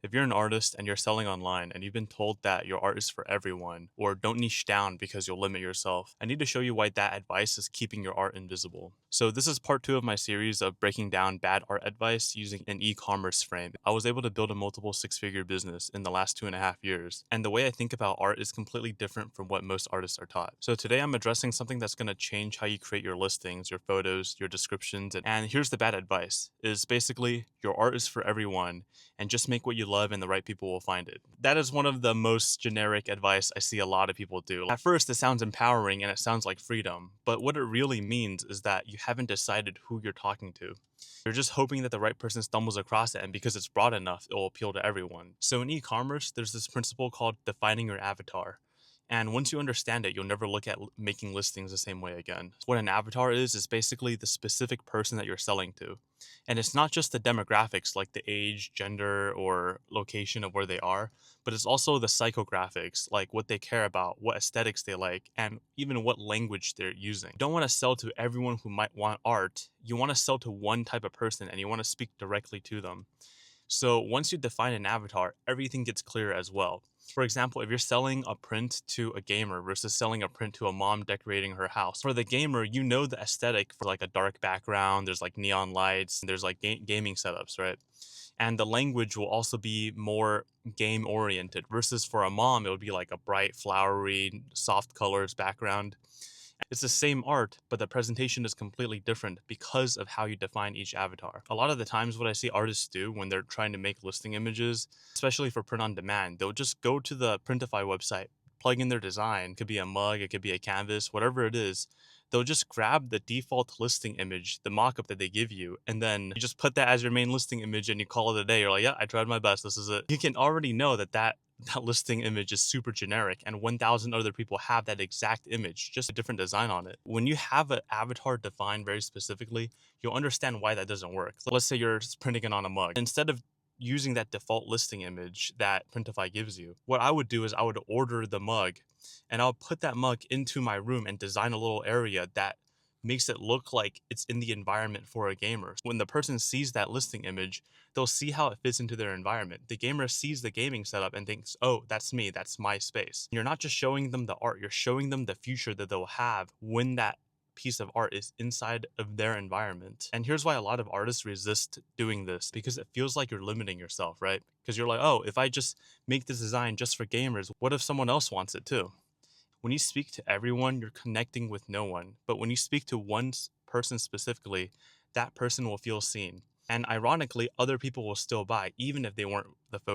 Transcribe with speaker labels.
Speaker 1: If you're an artist and you're selling online and you've been told that your art is for everyone or don't niche down because you'll limit yourself, I need to show you why that advice is keeping your art invisible. So this is part 2 of my series of breaking down bad art advice using an e-commerce frame. I was able to build a multiple six-figure business in the last 2.5 years, and the way I think about art is completely different from what most artists are taught. So today I'm addressing something that's going to change how you create your listings, your photos, your descriptions, and here's the bad advice, is basically your art is for everyone and just make what you love and the right people will find it. That is one of the most generic advice I see a lot of people do. At first, it sounds empowering and it sounds like freedom, but what it really means is that you haven't decided who you're talking to. You're just hoping that the right person stumbles across it, and because it's broad enough, it will appeal to everyone. So in e-commerce, there's this principle called defining your avatar. And once you understand it, you'll never look at making listings the same way again. What an avatar is basically the specific person that you're selling to. And it's not just the demographics like the age, gender, or location of where they are, but it's also the psychographics, like what they care about, what aesthetics they like, and even what language they're using. You don't want to sell to everyone who might want art. You want to sell to one type of person and you want to speak directly to them. So once you define an avatar, everything gets clear as well. For example, if you're selling a print to a gamer versus selling a print to a mom decorating her house, for the gamer, you know the aesthetic for like a dark background, there's like neon lights, there's like gaming setups, right? And the language will also be more game oriented versus for a mom, it would be like a bright, flowery, soft colors background. It's the same art, but the presentation is completely different because of how you define each avatar. A lot of the times what I see artists do when they're trying to make listing images, especially for print on demand, they'll just go to the Printify website, plug in their design. It could be a mug, it could be a canvas, whatever it is. They'll just grab the default listing image, the mock-up that they give you, and then you just put that as your main listing image and you call it a day. You're like, yeah, I tried my best. This is it. You can already know that listing image is super generic and 1,000 other people have that exact image, just a different design on it. When you have an avatar defined very specifically, you'll understand why that doesn't work. So let's say you're printing it on a mug. Instead of using that default listing image that Printify gives you, what I would do is I would order the mug and I'll put that mug into my room and design a little area that makes it look like it's in the environment for a gamer. When the person sees that listing image, they'll see how it fits into their environment. The gamer sees the gaming setup and thinks, oh, that's me, that's my space. You're not just showing them the art, you're showing them the future that they'll have when that piece of art is inside of their environment. And here's why a lot of artists resist doing this, because it feels like you're limiting yourself, right? Because you're like, oh, if I just make this design just for gamers, what if someone else wants it too? When you speak to everyone, you're connecting with no one. But when you speak to one person specifically, that person will feel seen. And ironically, other people will still buy, even if they weren't the focus.